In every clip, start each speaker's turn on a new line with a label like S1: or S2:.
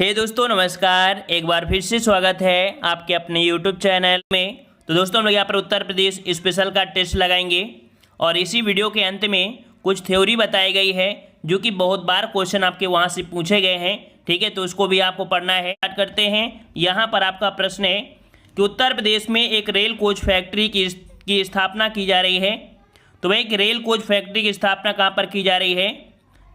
S1: हे दोस्तों नमस्कार, एक बार फिर से स्वागत है आपके अपने यूट्यूब चैनल में। तो दोस्तों हम लोग यहाँ पर उत्तर प्रदेश स्पेशल का टेस्ट लगाएंगे और इसी वीडियो के अंत में कुछ थ्योरी बताई गई है जो कि बहुत बार क्वेश्चन आपके वहाँ से पूछे गए हैं। ठीक है, तो उसको भी आपको पढ़ना है। स्टार्ट करते हैं। यहाँ पर आपका प्रश्न है कि उत्तर प्रदेश में एक रेल कोच फैक्ट्री की स्थापना की जा रही है। तो भाई एक रेल कोच फैक्ट्री की स्थापना कहाँ पर की जा रही है?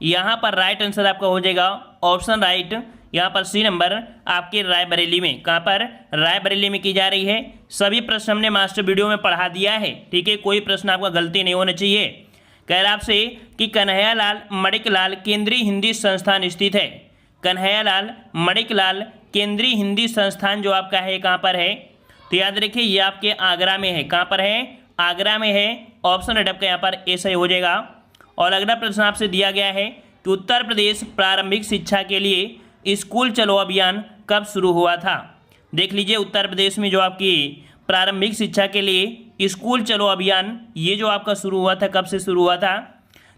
S1: यहाँ पर राइट आंसर आपका हो जाएगा ऑप्शन राइट, यहाँ पर सी नंबर आपके रायबरेली में। कहाँ पर? रायबरेली में की जा रही है। सभी प्रश्न हमने मास्टर वीडियो में पढ़ा दिया है। ठीक है, कोई प्रश्न आपका गलती नहीं होना चाहिए। कह रहा आपसे कि कन्हैयालाल मणिकलाल केंद्रीय हिंदी संस्थान स्थित है। कन्हैयालाल मणिकलाल केंद्रीय हिंदी संस्थान जो आपका है कहाँ पर है? तो याद रखिए ये आपके आगरा में है। कहाँ पर है? आगरा में है। ऑप्शन राइट आपका यहाँ पर ए सही हो जाएगा। और अगला प्रश्न आपसे दिया गया है कि उत्तर प्रदेश प्रारंभिक शिक्षा के लिए स्कूल चलो अभियान कब शुरू हुआ था? देख लीजिए उत्तर प्रदेश में जो आपकी प्रारंभिक शिक्षा के लिए स्कूल चलो अभियान ये जो आपका शुरू हुआ था, कब से शुरू हुआ था?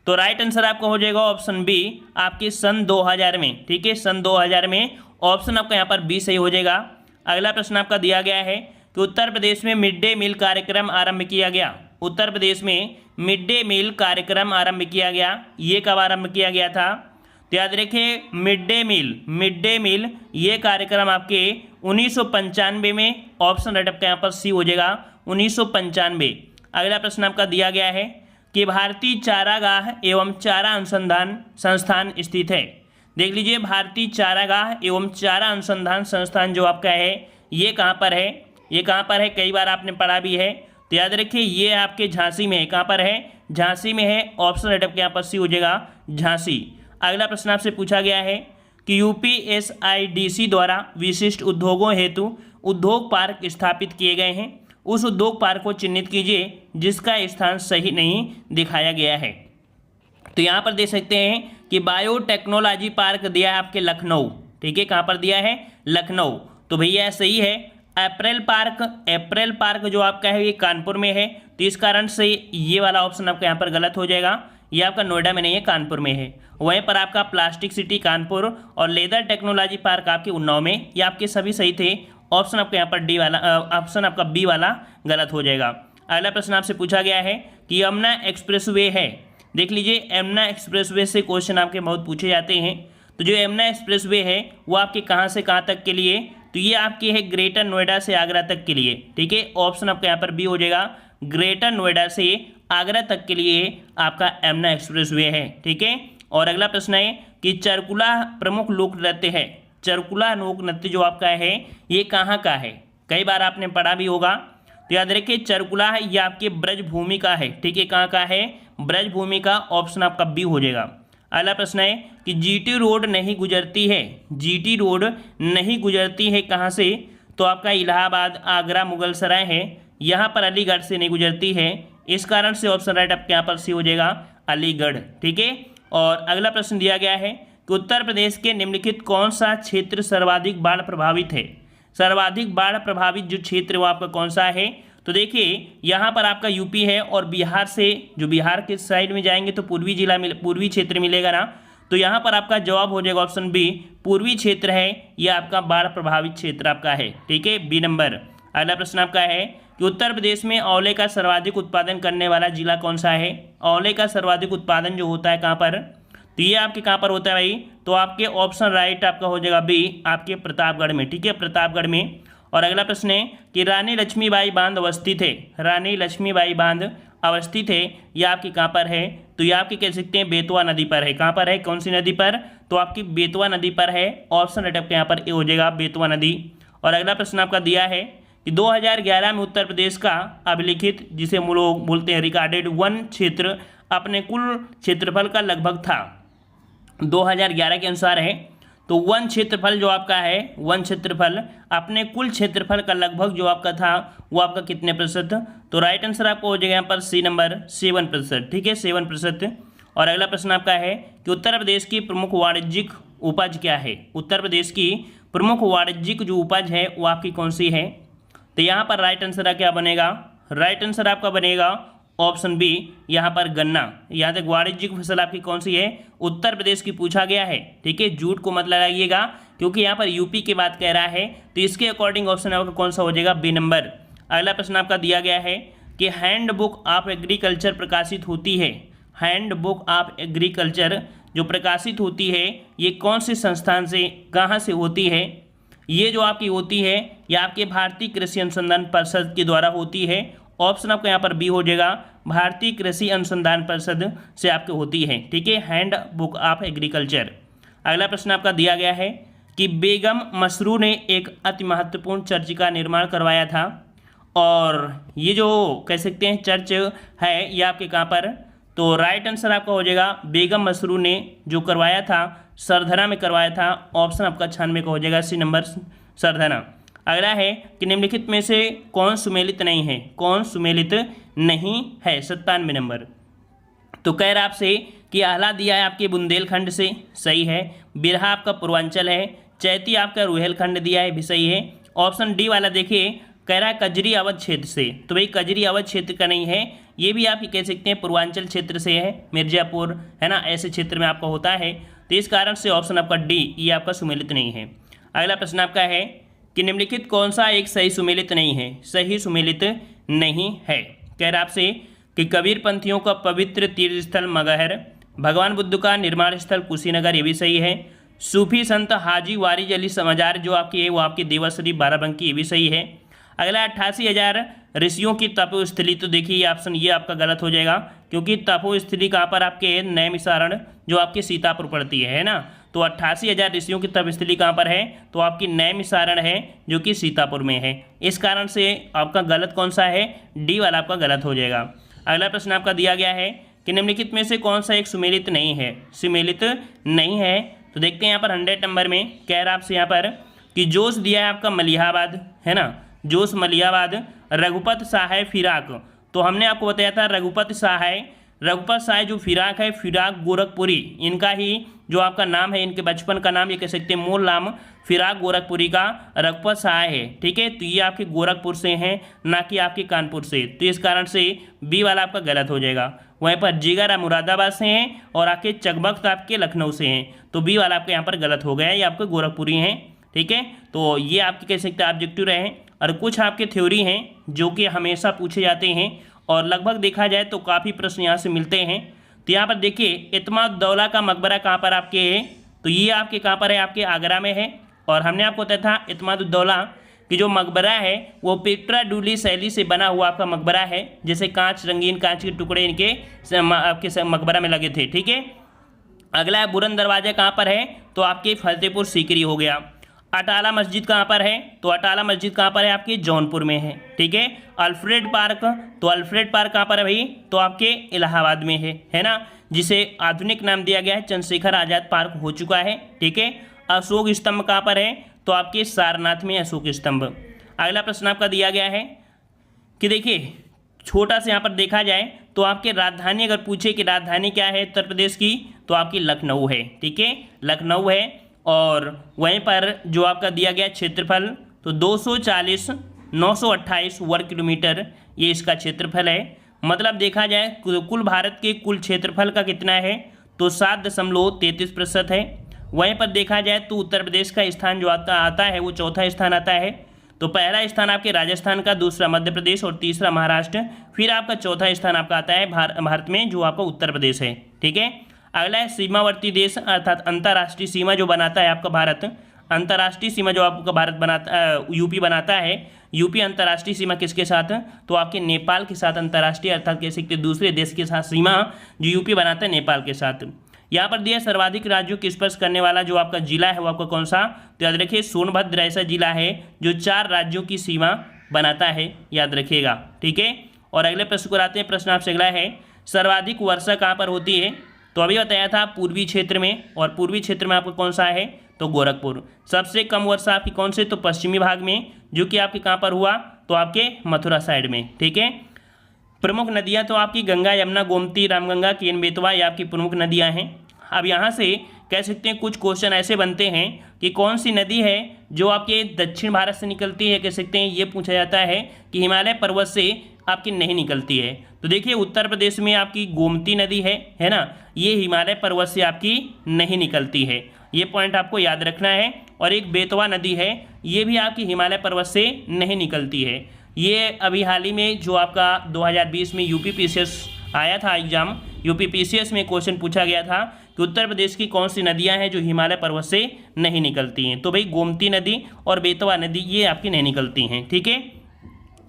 S1: तो राइट आंसर आपका हो जाएगा ऑप्शन बी आपके सन 2000 में। ठीक है, सन 2000 में। ऑप्शन आपका यहाँ पर बी सही हो जाएगा। अगला प्रश्न आपका दिया गया है कि उत्तर प्रदेश में मिड डे मील कार्यक्रम आरंभ किया गया। उत्तर प्रदेश में मिड डे मील कार्यक्रम आरंभ किया गया, ये कब आरंभ किया गया था? तो याद रखिए मिड डे मील ये कार्यक्रम आपके 1995 में। ऑप्शन राइट आपका यहाँ पर सी हो जाएगा 1995। अगला प्रश्न आपका दिया गया है कि भारतीय चारागाह एवं चारा अनुसंधान संस्थान स्थित है। देख लीजिए भारतीय चारागाह एवं चारा अनुसंधान संस्थान जो आपका है ये कहाँ पर है? ये कहाँ पर है? कई बार आपने पढ़ा भी है। तो याद रखिए ये आपके झांसी में है। कहाँ पर है? झांसी में है। ऑप्शन राइट आपके यहाँ पर सी हो जाएगा झांसी। अगला प्रश्न आपसे पूछा गया है कि यूपीएसआईडीसी द्वारा विशिष्ट उद्योगों हेतु उद्योग पार्क स्थापित किए गए हैं। उस उद्योग पार्क को चिन्हित कीजिए जिसका स्थान सही नहीं दिखाया गया है। तो यहाँ पर देख सकते हैं कि बायोटेक्नोलॉजी पार्क दिया है आपके लखनऊ। ठीक है, कहाँ पर दिया है? लखनऊ। तो भैया सही है। अप्रैल पार्क जो आपका है ये कानपुर में है। तो इस कारण से ये वाला ऑप्शन आपका यहाँ पर गलत हो जाएगा। ये आपका नोएडा में नहीं है, कानपुर में है। वहीं पर आपका प्लास्टिक सिटी कानपुर और लेदर टेक्नोलॉजी पार्क आपके उन्नाव में। ये आपके सभी सही थे। ऑप्शन आपका यहाँ पर डी वाला ऑप्शन आपका बी वाला गलत हो जाएगा। अगला प्रश्न आपसे पूछा गया है कि यमुना एक्सप्रेसवे है। देख लीजिए यमुना एक्सप्रेसवे से क्वेश्चन आपके बहुत पूछे जाते हैं। तो जो यमुना एक्सप्रेसवे है वो आपके कहाँ से कहाँ तक के लिए? तो ये आपकी है ग्रेटर नोएडा से आगरा तक के लिए। ठीक है, ऑप्शन आपका यहाँ पर बी हो जाएगा। ग्रेटर नोएडा से आगरा तक के लिए आपका यमुना एक्सप्रेसवे है। ठीक है, और अगला प्रश्न है कि चरकुला प्रमुख लोक नृत्य है। चरकुला लोक नृत्य जो आपका है ये कहाँ का है? कई बार आपने पढ़ा भी होगा। तो याद रखिए चरकुला है ये आपके ब्रजभूमि का है। ठीक है, कहाँ का है? ब्रजभूमि का। ऑप्शन आपका बी हो जाएगा। अगला प्रश्न है कि जीटी रोड नहीं गुजरती है। जीटी रोड नहीं गुजरती है कहाँ से? तो आपका इलाहाबाद, आगरा, मुगलसराय है। यहाँ पर अलीगढ़ से नहीं गुजरती है। इस कारण से ऑप्शन राइट आपके यहाँ पर सी हो जाएगा अलीगढ़। ठीक है, और अगला प्रश्न दिया गया है कि उत्तर प्रदेश के निम्नलिखित कौन सा क्षेत्र सर्वाधिक बाढ़ प्रभावित है? सर्वाधिक बाढ़ प्रभावित जो क्षेत्र वो आपका कौन सा है? तो देखिए यहाँ पर आपका यूपी है और बिहार से जो बिहार के साइड में जाएंगे तो पूर्वी क्षेत्र मिलेगा ना। तो यहाँ पर आपका जवाब हो जाएगा ऑप्शन बी पूर्वी क्षेत्र है। यह आपका बाढ़ प्रभावित क्षेत्र आपका है। ठीक है, बी नंबर। अगला प्रश्न आपका है कि उत्तर प्रदेश में आंवले का सर्वाधिक उत्पादन करने वाला जिला कौन सा है? आंवले का सर्वाधिक उत्पादन जो होता है कहाँ पर? तो ये आपके कहाँ पर होता है भाई? तो आपके ऑप्शन राइट आपका हो जाएगा बी आपके प्रतापगढ़ में। ठीक है, प्रतापगढ़ में। और अगला प्रश्न है कि रानी लक्ष्मीबाई बांध अवस्थित है। रानी लक्ष्मीबाई बांध अवस्थित है, यह आपकी कहाँ पर है? तो ये आपके कह सकते हैं बेतवा नदी पर है। कहाँ पर है? कौन सी नदी पर? तो आपकी बेतवा नदी पर है। ऑप्शन राइट आपके यहाँ पर ए हो जाएगा बेतवा नदी। और अगला प्रश्न आपका दिया है कि 2011 में उत्तर प्रदेश का अभिलिखित जिसे हम लोग बोलते हैं रिकॉर्डेड वन क्षेत्र अपने कुल क्षेत्रफल का लगभग था। 2011 के अनुसार है। तो वन क्षेत्रफल जो आपका है, वन क्षेत्रफल अपने कुल क्षेत्रफल का लगभग जो आपका था वो आपका कितने प्रतिशत? तो राइट आंसर आपको हो जाएगा यहाँ पर सी नंबर 7%। ठीक है, 7%। और अगला प्रश्न आपका है कि उत्तर प्रदेश की प्रमुख वाणिज्यिक उपज क्या है? उत्तर प्रदेश की प्रमुख वाणिज्यिक जो उपज है वो आपकी कौन सी है? तो यहाँ पर राइट आंसर क्या बनेगा? राइट आंसर आपका बनेगा ऑप्शन बी यहाँ पर गन्ना। यहाँ तक वाणिज्यिक फसल आपकी कौन सी है? उत्तर प्रदेश की पूछा गया है। ठीक है, झूठ को मत लगाइएगा क्योंकि यहाँ पर यूपी की बात कह रहा है, तो इसके अकॉर्डिंग ऑप्शन आपका कौन सा हो जाएगा, बी नंबर। अगला प्रश्न आपका दिया गया है कि हैंड बुक ऑफ एग्रीकल्चर प्रकाशित होती है, हैंड बुक ऑफ एग्रीकल्चर जो प्रकाशित होती है ये कौन से संस्थान से, कहाँ से होती है। ये जो आपकी होती है ये आपके भारतीय कृषि अनुसंधान परिषद के द्वारा होती है। ऑप्शन आपका यहाँ पर बी हो जाएगा, भारतीय कृषि अनुसंधान परिषद से आपकी होती है, ठीक है, हैंड बुक ऑफ एग्रीकल्चर। अगला प्रश्न आपका दिया गया है कि बेगम मसरूर ने एक अति महत्वपूर्ण चर्च का निर्माण करवाया था, और ये जो कह सकते हैं चर्च है ये आपके कहाँ पर, तो राइट आंसर आपका हो जाएगा बेगम मसरूर ने जो करवाया था सरधना में करवाया था। ऑप्शन आपका 96 का हो जाएगा, सी नंबर सरधना। अगला है कि निम्नलिखित में से कौन सुमेलित नहीं है, कौन सुमेलित नहीं है, 97 नंबर। तो कह रहा आपसे कि आह्ला दिया है आपके बुंदेलखंड से, सही है। बिरहा आपका पूर्वांचल है। चैती आपका रुहेलखंड दिया है, भी सही है। ऑप्शन डी वाला देखिए कह रहा है कजरी अवध क्षेत्र से, तो भाई कजरी अवध क्षेत्र का नहीं है, ये भी आप कह सकते हैं पूर्वांचल क्षेत्र से है, मिर्जापुर है ना, ऐसे क्षेत्र में आपका होता है। तो इस कारण से ऑप्शन आपका डी ये आपका सुमेलित नहीं है। अगला प्रश्न आपका है कि निम्नलिखित कौन सा एक सही सुमेलित नहीं है, सही सुमेलित नहीं है। कह रहा आपसे कि कबीर पंथियों का पवित्र तीर्थ स्थल मगहर, भगवान बुद्ध का निर्माण स्थल कुशीनगर, ये भी सही है। सूफी संत हाजी वारिज अली समाजार जो आपकी है वो आपकी देवाश्री बाराबंकी, ये भी सही है। अगला 88,000 ऋषियों की तपोस्थली, तो देखिए ऑप्शन ये आपका गलत हो जाएगा, क्योंकि तपोस्थली कहाँ पर आपके नैमिषारण जो आपके सीतापुर पड़ती है ना, तो 88,000 ऋषियों की तपस्थली कहाँ पर है, तो आपकी नैमिषारण है जो कि सीतापुर में है। इस कारण से आपका गलत कौन सा है, डी वाला आपका गलत हो जाएगा। अगला प्रश्न आपका दिया गया है कि निम्नलिखित में से कौन सा एक सुमेलित नहीं है, सुमेलित नहीं है। तो देखते हैं यहाँ पर 100 नंबर में कह रहा आपसे यहाँ पर कि जोश दिया है आपका मलिहाबाद, है ना, जोश मलिहाबाद। रघुपत सहाय फिराक, तो हमने आपको बताया था रघुपत सहाय जो फिराक है, फिराक गोरखपुरी, इनका ही जो आपका नाम है, इनके बचपन का नाम ये कह सकते हैं, मूल नाम फिराक गोरखपुरी का रघुपत सहाय है, ठीक है। तो ये आपके गोरखपुर से हैं, ना कि आपके कानपुर से, तो इस कारण से बी वाला आपका गलत हो जाएगा। वहीं पर जिगर मुरादाबाद से हैं और आपके चकबख्त आपके लखनऊ से हैं, तो बी वाला आपके यहाँ पर गलत हो गया, ये आपके गोरखपुरी हैं, ठीक है। तो ये आपके कह सकते हैं ऑब्जेक्टिव रहे। और कुछ आपके थ्योरी हैं जो कि हमेशा पूछे जाते हैं और लगभग देखा जाए तो काफ़ी प्रश्न यहाँ से मिलते हैं। तो यहाँ पर देखिए इत्माद-उद-दौला का मकबरा कहाँ पर आपके है, तो ये आपके कहाँ पर है, आपके आगरा में है। और हमने आपको बताया था इत्माद-उद-दौला कि जो मकबरा है वो पेट्रा डूली शैली से बना हुआ आपका मकबरा है, जैसे कांच, रंगीन कांच के टुकड़े इनके आपके मकबरा में लगे थे, ठीक है। अगला है बुलंद दरवाजा कहाँ पर है, तो आपके फतेहपुर सीकरी हो गया। अटाला मस्जिद कहाँ पर है, तो अटाला मस्जिद कहाँ पर है, आपके जौनपुर में है, ठीक है। अल्फ्रेड पार्क, तो अल्फ्रेड पार्क कहाँ पर है भाई, तो आपके इलाहाबाद में है ना, जिसे आधुनिक नाम दिया गया है चंद्रशेखर आज़ाद पार्क हो चुका है, ठीक है। अशोक स्तंभ कहाँ पर है, तो आपके सारनाथ में अशोक स्तंभ। अगला प्रश्न आपका दिया गया है कि देखिए छोटा से यहाँ पर देखा जाए तो आपके राजधानी अगर पूछे कि राजधानी क्या है उत्तर प्रदेश की, तो आपकी लखनऊ है, ठीक है, लखनऊ है। और वहीं पर जो आपका दिया गया क्षेत्रफल, तो 240,928 वर्ग किलोमीटर ये इसका क्षेत्रफल है। मतलब देखा जाए कुल भारत के कुल क्षेत्रफल का कितना है, तो 7.33% है। वहीं पर देखा जाए तो उत्तर प्रदेश का स्थान जो आता है वो चौथा स्थान आता है। तो पहला स्थान आपके राजस्थान का, दूसरा मध्य प्रदेश और तीसरा महाराष्ट्र, फिर आपका चौथा स्थान आपका आता है भारत में जो आपका उत्तर प्रदेश है, ठीक है। अगला है सीमावर्ती देश अर्थात अंतर्राष्ट्रीय सीमा जो बनाता है आपका भारत, अंतर्राष्ट्रीय सीमा जो आपका भारत बनाता यूपी बनाता है, यूपी अंतर्राष्ट्रीय सीमा किसके साथ, तो आपके नेपाल के साथ अंतर्राष्ट्रीय अर्थात कह सकते दूसरे देश के साथ सीमा जो यूपी बनाता है नेपाल के साथ। यहाँ पर दिया सर्वाधिक राज्यों को स्पर्श करने वाला जो आपका जिला है वो आपका कौन सा, तो याद रखिए सोनभद्र ऐसा जिला है जो 4 राज्यों की सीमा बनाता है, याद रखिएगा, ठीक है। और अगले प्रश्न को आते हैं। प्रश्न आपसे अगला है सर्वाधिक वर्षा कहाँ पर होती है, तो अभी बताया था पूर्वी क्षेत्र में, और पूर्वी क्षेत्र में आपका कौन सा है, तो गोरखपुर। सबसे कम वर्षा आपकी कौन से, तो पश्चिमी भाग में, जो कि आपके कहाँ पर हुआ, तो आपके मथुरा साइड में, ठीक है। प्रमुख नदियाँ तो आपकी गंगा, यमुना, गोमती, रामगंगा, केन बेतवा, ये आपकी प्रमुख नदियाँ हैं। अब यहाँ से कह सकते हैं कुछ क्वेश्चन ऐसे बनते हैं कि कौन सी नदी है जो आपके दक्षिण भारत से निकलती है, कह सकते हैं ये पूछा जाता है कि हिमालय पर्वत से आपकी नहीं निकलती है। तो देखिए उत्तर प्रदेश में आपकी गोमती नदी है ना, ये हिमालय पर्वत से आपकी नहीं निकलती है, ये पॉइंट आपको याद रखना है। और एक बेतवा नदी है, ये भी आपकी हिमालय पर्वत से नहीं निकलती है। ये अभी हाल ही में जो आपका 2020 में यूपीपीसीएस आया था एग्जाम, यूपीपीसीएस में क्वेश्चन पूछा गया था कि उत्तर प्रदेश की कौन सी नदियां हैं जो हिमालय पर्वत से नहीं निकलती हैं। तो भाई गोमती नदी और बेतवा नदी ये आपकी नहीं निकलती हैं, ठीक है।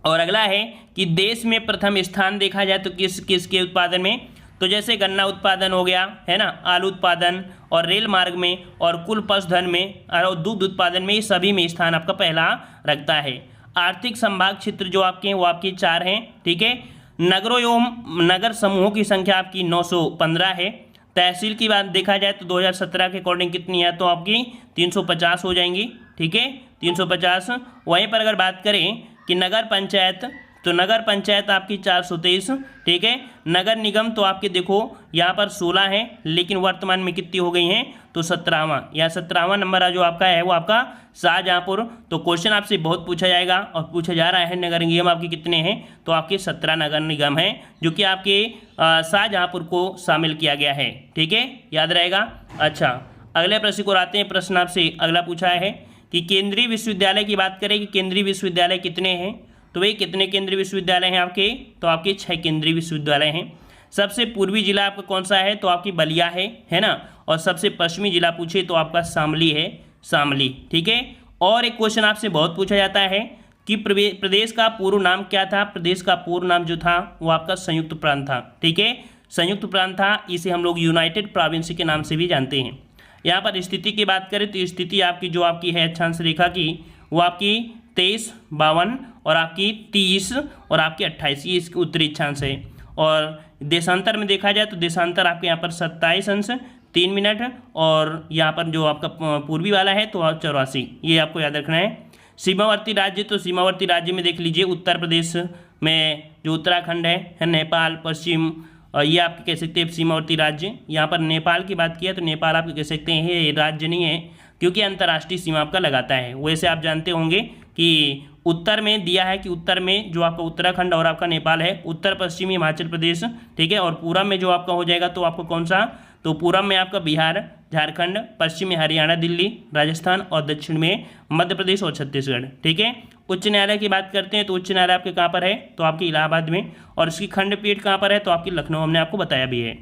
S1: और अगला है कि देश में प्रथम स्थान देखा जाए तो किसके उत्पादन में, तो जैसे गन्ना उत्पादन हो गया है ना, आलू उत्पादन और रेल मार्ग में और कुल पशुधन में और दुग्ध उत्पादन में, सभी में स्थान आपका पहला रखता है। आर्थिक संभाग क्षेत्र जो आपके हैं वो आपके 4 हैं, ठीक है। नगरों एवं नगर समूहों की संख्या आपकी 915 है। तहसील की बात देखा जाए तो 2017 के अकॉर्डिंग कितनी है, तो आपकी 350 हो जाएंगी, ठीक है, 350। वहीं पर अगर बात करें कि नगर पंचायत, तो नगर पंचायत आपकी 423, ठीक है। नगर निगम तो आपके देखो यहाँ पर 16 है, लेकिन वर्तमान में कितनी हो गई हैं, तो 17वां, या 17वां नंबर जो आपका है वो आपका शाहजहाँपुर। तो क्वेश्चन आपसे बहुत पूछा जाएगा और पूछा जा रहा है नगर निगम आपके कितने हैं, तो आपके 17 नगर निगम हैं जो कि आपके शाहजहाँपुर को शामिल किया गया है, ठीक है, याद रहेगा। अच्छा, अगले प्रश्न को आते हैं। प्रश्न आपसे अगला पूछा है कि केंद्रीय विश्वविद्यालय की बात करें कि केंद्रीय विश्वविद्यालय कितने हैं, तो भाई कितने केंद्रीय विश्वविद्यालय हैं आपके, तो आपके 6 केंद्रीय विश्वविद्यालय हैं। सबसे पूर्वी जिला आपका कौन सा है, तो आपकी बलिया है ना। और सबसे पश्चिमी जिला पूछे तो आपका शामली है, शामली, ठीक है। और एक क्वेश्चन आपसे बहुत पूछा जाता है कि प्रदेश का पूर्व नाम क्या था। प्रदेश का पूर्व नाम जो था वो आपका संयुक्त प्रांत था, ठीक है, संयुक्त प्रांत था। इसे हम लोग यूनाइटेड प्रोविंस के नाम से भी जानते हैं। यहाँ पर स्थिति की बात करें तो स्थिति आपकी जो आपकी है अक्षांश रेखा की वो आपकी 23, 52 और आपकी 30 और आपकी 28, ये इसकी उत्तरी अक्षांश है। और देशांतर में देखा जाए तो देशांतर आपके यहाँ पर 27 अंश 3 मिनट, और यहाँ पर जो आपका पूर्वी वाला है तो 84, ये आपको याद रखना है। सीमावर्ती राज्य, तो सीमावर्ती राज्य में देख लीजिए उत्तर प्रदेश में जो उत्तराखंड है नेपाल, पश्चिम, ये आपके कह सकते हैं सीमावर्ती राज्य। यहाँ पर नेपाल की बात किया तो नेपाल आपके कह सकते हैं ये राज्य नहीं है क्योंकि अंतर्राष्ट्रीय सीमा आपका लगाता है। वैसे आप जानते होंगे कि उत्तर में दिया है कि उत्तर में जो आपका उत्तराखंड और आपका नेपाल है, उत्तर पश्चिमी हिमाचल प्रदेश, ठीक है, और पूरब में जो आपका हो जाएगा तो आपको कौन सा, तो पूरब में आपका बिहार, झारखंड, पश्चिम में हरियाणा, दिल्ली, राजस्थान और दक्षिण में मध्य प्रदेश और छत्तीसगढ़, ठीक है। उच्च न्यायालय की बात करते हैं तो उच्च न्यायालय आपके कहाँ पर है, तो आपके इलाहाबाद में, और इसकी खंडपीठ कहाँ पर है, तो आपकी लखनऊ, हमने आपको बताया भी है।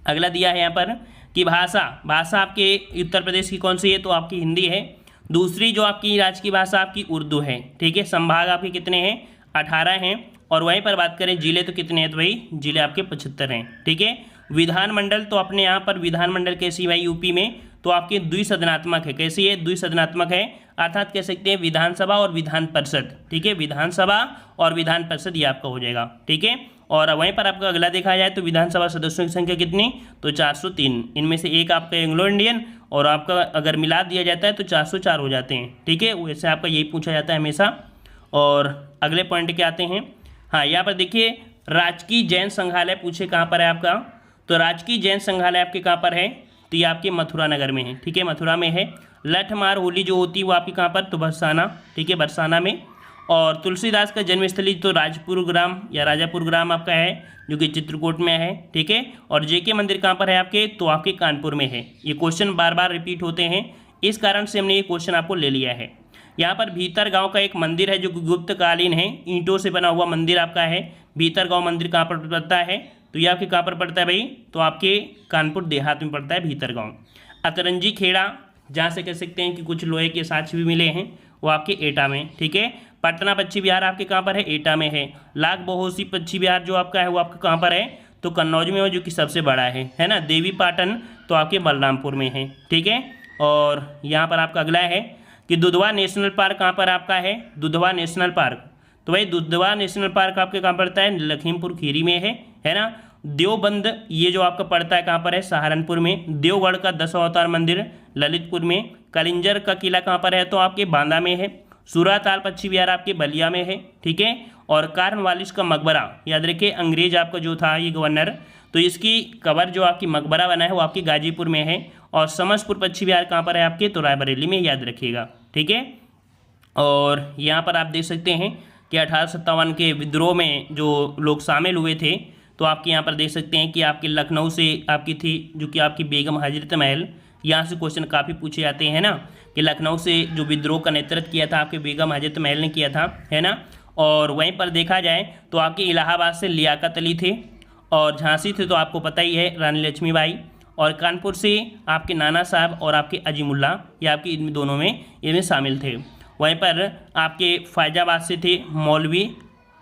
S1: अगला दिया है यहाँ पर कि भाषा आपके उत्तर प्रदेश की कौन सी है, तो आपकी हिंदी है। दूसरी जो आपकी राज्य की भाषा आपकी उर्दू है, ठीक है। संभाग आपके कितने हैं, 18 हैं। और वहीं पर बात करें जिले तो कितने हैं, तो भाई जिले आपके 75 हैं, ठीक है। विधानमंडल तो अपने यहाँ पर विधानमंडल कैसी भाई यूपी में, तो आपके द्विसदनात्मक है। कैसी है, द्विसदनात्मक है, अर्थात कह सकते हैं विधानसभा और विधान परिषद, ठीक है, विधानसभा और विधान परिषद ये आपका हो जाएगा, ठीक है। और वहीं पर आपका अगला देखा जाए तो विधानसभा सदस्यों की संख्या कितनी, तो 403। इनमें से एक आपका एंग्लो इंडियन और आपका अगर मिला दिया जाता है तो 404 हो जाते हैं, ठीक है। वैसे आपका यही पूछा जाता है हमेशा। और अगले पॉइंट के आते हैं। हाँ, यहाँ पर देखिए राजकीय जैन संग्रहालय पूछे कहाँ पर है आपका, तो राजकीय जैन संग्रहालय आपके कहाँ पर है, तो ये आपके मथुरा नगर में है, ठीक है, मथुरा में है। लठमार होली जो होती है वो आपकी कहाँ पर, तो बरसाना, ठीक है, बरसाना में। और तुलसीदास का जन्मस्थली तो राजपुर ग्राम या राजापुर ग्राम आपका है जो कि चित्रकूट में है, ठीक है। और जेके मंदिर कहाँ पर है आपके, तो आपके कानपुर में है। ये क्वेश्चन बार बार रिपीट होते हैं, इस कारण से हमने ये क्वेश्चन आपको ले लिया है। यहाँ पर भीतर गांव का एक मंदिर है जो गुप्तकालीन है, ईंटों से बना हुआ मंदिर आपका है। भीतर गांव मंदिर कहाँ पर पड़ता है, तो ये आपके कहाँ पर पड़ता है भाई, तो आपके कानपुर देहात में पड़ता है भीतर गाँव। अतरंजी खेड़ा, जहाँ से कह सकते हैं कि कुछ लोहे के साक्ष्य भी मिले हैं, वो आपके एटा में, ठीक है। पटना पक्षी विहार आपके कहाँ पर है, एटा में है। लाख बहोसी पक्षी विहार जो आपका है वो आपका कहाँ पर है, तो कन्नौज में हो जो कि सबसे बड़ा है ना। देवी पाटन तो आपके बलरामपुर में है, ठीक है। और यहाँ पर आपका अगला है कि दुधवा नेशनल पार्क कहाँ पर आपका है, दुधवा नेशनल पार्क, तो भाई दुधवा नेशनल पार्क आपके कहाँ पड़ता है, लखीमपुर खीरी में है ना। देवबंद ये जो आपका पड़ता है कहाँ पर है, सहारनपुर में। देवगढ़ का 10 अवतार मंदिर ललितपुर में। कलिंजर का किला कहाँ पर है, तो आपके बांदा में है। सूराताल पक्षी विहार आपके बलिया में है, ठीक है। और कार्नवालिस का मकबरा, याद रखिए अंग्रेज आपका जो था ये गवर्नर, तो इसकी कबर जो आपकी मकबरा बना है वो आपकी गाजीपुर में है। और समसपुर पक्षी विहार कहाँ पर है आपके, तो रायबरेली में, याद रखिएगा, ठीक है। और यहाँ पर आप देख सकते हैं कि 1857 के विद्रोह में जो लोग शामिल हुए थे, तो आपके यहाँ पर देख सकते हैं कि आपके लखनऊ से आपकी थी जो कि आपकी बेगम हजरत महल। यहाँ से क्वेश्चन काफ़ी पूछे जाते हैं ना कि लखनऊ से जो विद्रोह का नेतृत्व किया था आपके बेगम हजरत महल ने किया था, है ना। और वहीं पर देखा जाए तो आपके इलाहाबाद से लियाकत अली थे, और झांसी से तो आपको पता ही है रानी लक्ष्मीबाई, और कानपुर से आपके नाना साहब और आपके अजीमुल्ला, ये आपके इन दोनों में इनमें शामिल थे। वहीं पर आपके फैजाबाद से थे मौलवी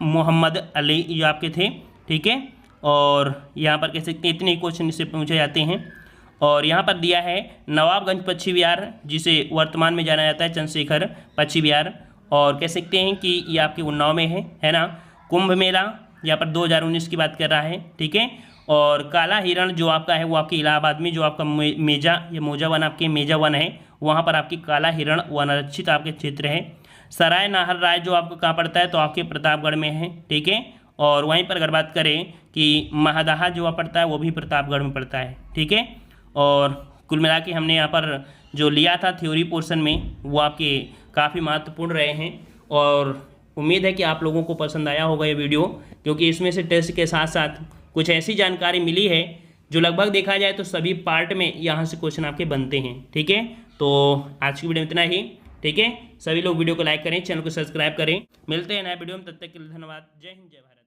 S1: मोहम्मद अली, ये आपके थे, ठीक है। और यहाँ पर कह सकते हैं इतने क्वेश्चन इससे पूछे जाते हैं। और यहाँ पर दिया है नवाबगंज पश्चिम बिहार, जिसे वर्तमान में जाना जाता है चंद्रशेखर पश्चिम बिहार, और कह सकते हैं कि ये आपके उन्नाव में है ना। कुंभ मेला यहाँ पर 2019 की बात कर रहा है, ठीक है। और काला हिरण जो आपका है वो आपके इलाहाबाद में, जो आपका मेजा या मोजा वन, आपके मेजा वन है, वहाँ पर आपकी काला हिरण वनारक्षित आपके क्षेत्र है। सराय नाहर राय जो आपको कहाँ पड़ता है, तो आपके प्रतापगढ़ में है, ठीक है। और वहीं पर अगर बात करें कि महदाहा जो पड़ता है वो भी प्रतापगढ़ में पड़ता है, ठीक है। और कुल मिला के हमने यहाँ पर जो लिया था थ्योरी पोर्शन में वो आपके काफ़ी महत्वपूर्ण रहे हैं, और उम्मीद है कि आप लोगों को पसंद आया होगा ये वीडियो, क्योंकि इसमें से टेस्ट के साथ साथ कुछ ऐसी जानकारी मिली है जो लगभग देखा जाए तो सभी पार्ट में यहाँ से क्वेश्चन आपके बनते हैं, ठीक है। तो आज की वीडियो में इतना ही, ठीक है। सभी लोग वीडियो को लाइक करें, चैनल को सब्सक्राइब करें। मिलते हैं नए वीडियो में, तब तक के लिए धन्यवाद। जय हिंद, जय भारत।